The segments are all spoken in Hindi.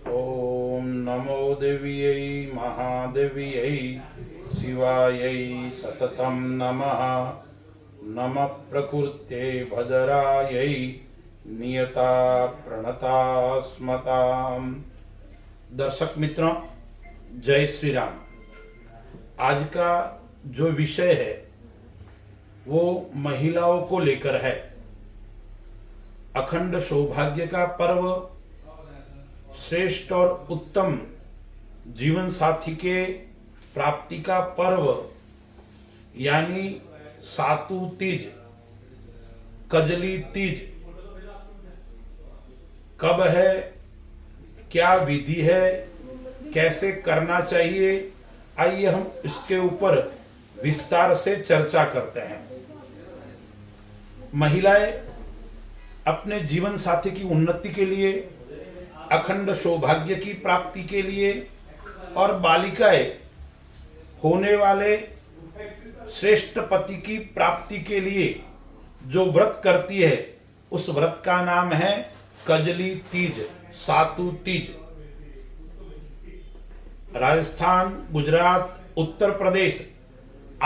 ओम नमो देव्यै महादेव्यै शिवायै सततं नमः। नमः प्रकृते भद्रायै नियता प्रणता स्मताम। दर्शक मित्रों, जय श्री राम। आज का जो विषय है वो महिलाओं को लेकर है। अखंड सौभाग्य का पर्व, श्रेष्ठ और उत्तम जीवन साथी के प्राप्ति का पर्व यानी सातु तीज, कजली तीज कब है, क्या विधि है, कैसे करना चाहिए, आइए हम इसके ऊपर विस्तार से चर्चा करते हैं। महिलाएं अपने जीवन साथी की उन्नति के लिए, अखंड सौभाग्य की प्राप्ति के लिए और बालिकाएं होने वाले श्रेष्ठ पति की प्राप्ति के लिए जो व्रत करती है उस व्रत का नाम है कजली तीज, सातु तीज। राजस्थान, गुजरात, उत्तर प्रदेश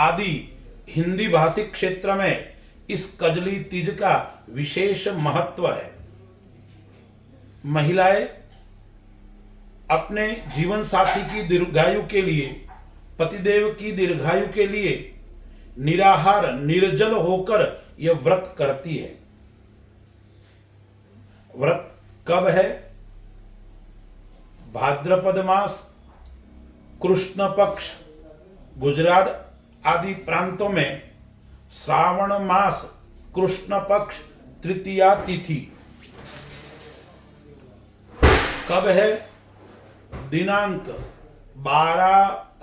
आदि हिंदी भाषी क्षेत्र में इस कजली तीज का विशेष महत्व है। महिलाएं अपने जीवन साथी की दीर्घायु के लिए, पतिदेव की दीर्घायु के लिए निराहार निर्जल होकर यह व्रत करती है। व्रत कब है? भाद्रपद मास, कृष्ण पक्ष, गुजरात आदि प्रांतों में श्रावण मास, कृष्ण पक्ष, तृतीया तिथि कब है? दिनांक 12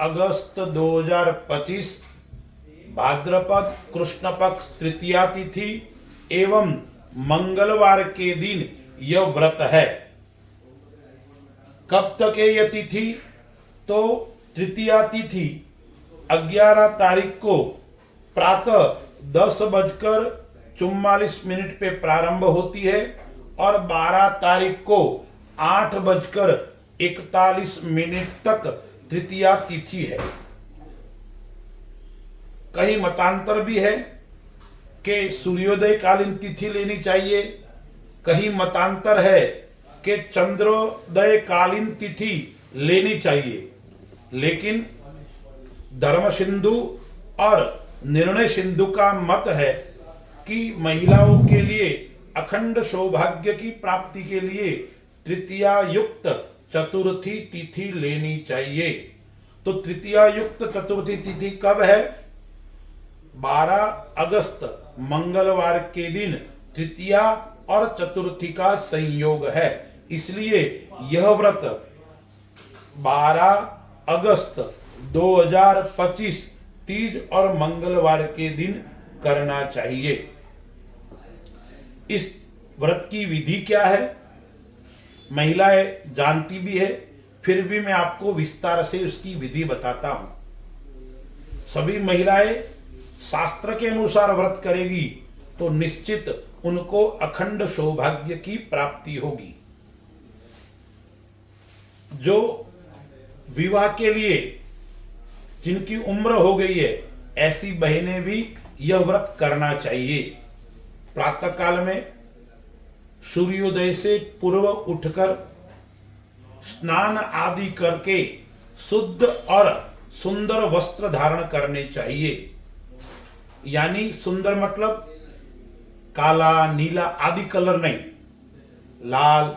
अगस्त 2025, भाद्रपद कृष्ण पक्ष तृतीया तिथि एवं मंगलवार के दिन यह व्रत है। कब तक है यह तिथि? तो तृतीया तिथि 11 तारीख को प्रातः 10:44 पे प्रारंभ होती है और 12 तारीख को 8:41 तक तृतीया तिथि है। कहीं मतांतर भी है कि सूर्योदय कालीन तिथि लेनी चाहिए, कहीं मतांतर है कि चंद्रोदय कालीन तिथि लेनी चाहिए। लेकिन धर्म सिंधु और निर्णय सिंधु का मत है कि महिलाओं के लिए अखंड सौभाग्य की प्राप्ति के लिए तृतीया युक्त चतुर्थी तिथि लेनी चाहिए। तो तृतीया युक्त चतुर्थी तिथि कब है? 12 अगस्त मंगलवार के दिन तृतीया और चतुर्थी का संयोग है। इसलिए यह व्रत 12 अगस्त 2025 तीज और मंगलवार के दिन करना चाहिए। इस व्रत की विधि क्या है महिलाएं जानती भी है, फिर भी मैं आपको विस्तार से उसकी विधि बताता हूं। सभी महिलाएं शास्त्र के अनुसार व्रत करेगी तो निश्चित उनको अखंड सौभाग्य की प्राप्ति होगी। जो विवाह के लिए जिनकी उम्र हो गई है ऐसी बहनें भी यह व्रत करना चाहिए। प्रातः काल में सूर्योदय से पूर्व उठकर स्नान आदि करके शुद्ध और सुंदर वस्त्र धारण करने चाहिए। यानी सुंदर मतलब काला, नीला आदि कलर नहीं, लाल,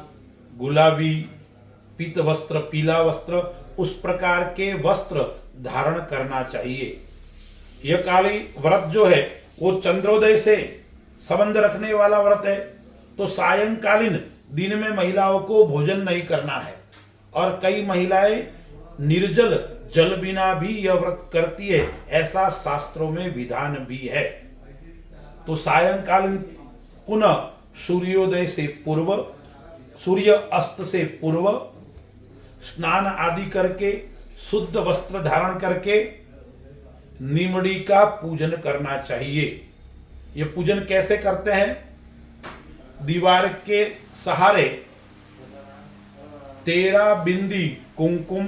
गुलाबी, पीत वस्त्र, पीला वस्त्र, उस प्रकार के वस्त्र धारण करना चाहिए। यह काली व्रत जो है वो चंद्रोदय से संबंध रखने वाला व्रत है, तो सायंकालीन दिन में महिलाओं को भोजन नहीं करना है। और कई महिलाएं निर्जल जल बिना भी यह व्रत करती है, ऐसा शास्त्रों में विधान भी है। तो सायंकालीन पुनः सूर्योदय से पूर्व, सूर्य अस्त से पूर्व स्नान आदि करके शुद्ध वस्त्र धारण करके निमड़ी का पूजन करना चाहिए। यह पूजन कैसे करते हैं? दीवार के सहारे 13 बिंदी कुमकुम,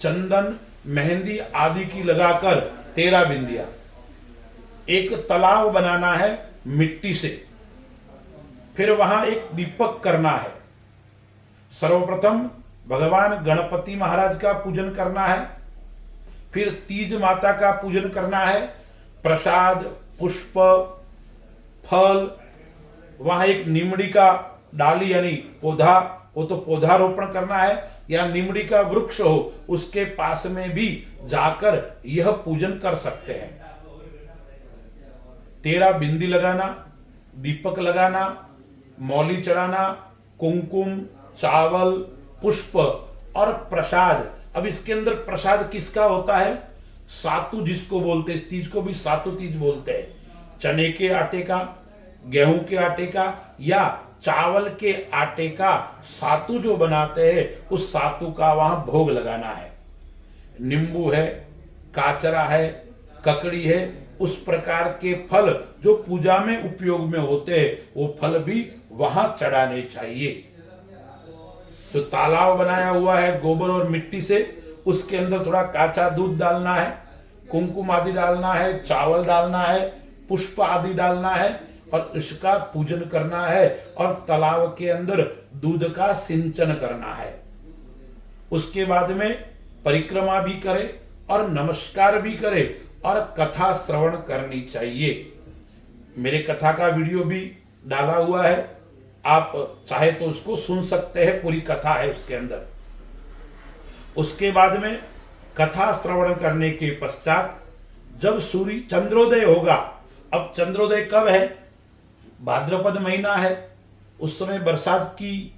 चंदन, मेहंदी आदि की लगाकर 13 बिंदियां। एक तालाब बनाना है मिट्टी से, फिर वहां एक दीपक करना है। सर्वप्रथम भगवान गणपति महाराज का पूजन करना है, फिर तीज माता का पूजन करना है। प्रसाद, पुष्प, फल, वहां एक निमड़ी का डाली यानी पौधा, वो तो पौधारोपण करना है, या निमड़ी का वृक्ष हो उसके पास में भी जाकर यह पूजन कर सकते हैं। 13 बिंदी लगाना, दीपक लगाना, मौली चढ़ाना, कुमकुम, चावल, पुष्प और प्रसाद। अब इसके अंदर प्रसाद किसका होता है? सातु जिसको बोलते हैं, इस तीज को भी सातु तीज बोलते हैं। चने के आटे का, गेहूं के आटे का या चावल के आटे का सातु जो बनाते हैं, उस सातु का वहां भोग लगाना है। नींबू है, काचरा है, ककड़ी है, उस प्रकार के फल जो पूजा में उपयोग में होते हैं, वो फल भी वहां चढ़ाने चाहिए। तो तालाब बनाया हुआ है गोबर और मिट्टी से, उसके अंदर थोड़ा काचा दूध डालना है, कुमकुम आदि डालना है, चावल डालना है, पुष्प आदि डालना है और इसका पूजन करना है। और तालाब के अंदर दूध का सिंचन करना है। उसके बाद में परिक्रमा भी करे और नमस्कार भी करे और कथा श्रवण करनी चाहिए। मेरे कथा का वीडियो भी डाला हुआ है, आप चाहे तो उसको सुन सकते हैं, पूरी कथा है उसके अंदर। उसके बाद में कथा श्रवण करने के पश्चात जब सूर्य चंद्रोदय होगा, अब चंद्रोदय कब है? भाद्रपद महीना है, उस समय बरसात की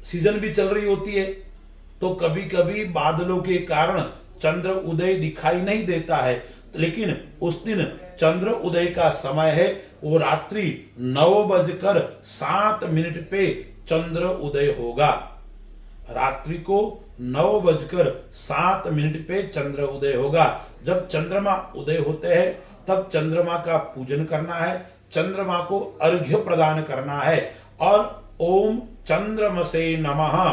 सीजन भी चल रही होती है, तो कभी कभी बादलों के कारण चंद्र उदय दिखाई नहीं देता है, लेकिन उस दिन चंद्र उदय का समय है, वो रात्रि 9:07 पे चंद्र उदय होगा। रात्रि को 9:07 पे चंद्र उदय होगा। जब चंद्रमा उदय होते हैं तब चंद्रमा का पूजन करना है, चंद्रमा को अर्घ्य प्रदान करना है और ओम चंद्रमसे नमः,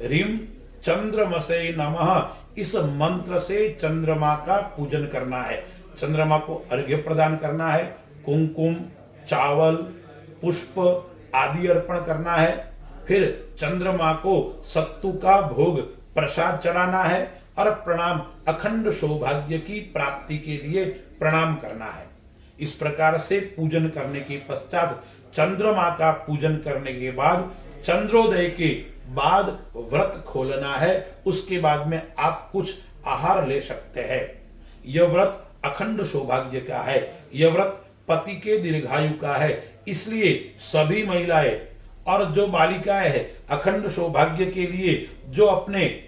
ह्रीं चंद्रमसे नमः, इस मंत्र से चंद्रमा का पूजन करना है। चंद्रमा को अर्घ्य प्रदान करना है, कुमकुम, चावल, पुष्प आदि अर्पण करना है। फिर चंद्रमा को सत्तू का भोग प्रसाद चढ़ाना है और प्रणाम, अखंड सौभाग्य की प्राप्ति के लिए प्रणाम करना है। इस प्रकार से पूजन करने के पश्चात चंद्रमा का पूजन करने के बाद चंद्रोदय के बाद व्रत खोलना है। उसके बाद में आप कुछ आहार ले सकते हैं। यह व्रत अखंड सौभाग्य का है, यह व्रत पति के दीर्घायु का है, इसलिए सभी महिलाएं और जो बालिकाएं हैं अखंड सौभाग्य के लिए जो अपने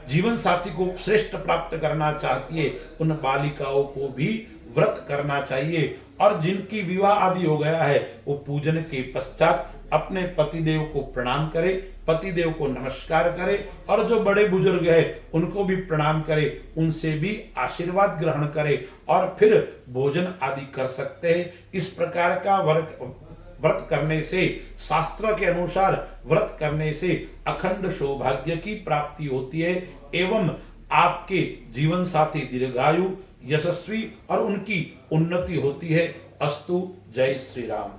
जीवन साथी को श्रेष्ठ प्राप्त करना चाहती है, उन बालिकाओं को भी व्रत करना चाहिए। और जिनकी विवाह आदि हो गया है वो पूजन के पश्चात अपने पतिदेव को प्रणाम करे, पतिदेव को नमस्कार करे और जो बड़े बुजुर्ग हैं उनको भी प्रणाम करे, उनसे भी आशीर्वाद ग्रहण करे और फिर भोजन आदि कर सकते हैं। इस प्रकार का व्रत करने से, शास्त्र के अनुसार व्रत करने से अखंड सौभाग्य की प्राप्ति होती है एवं आपके जीवन साथी दीर्घायु, यशस्वी और उनकी उन्नति होती है। अस्तु। जय श्री राम।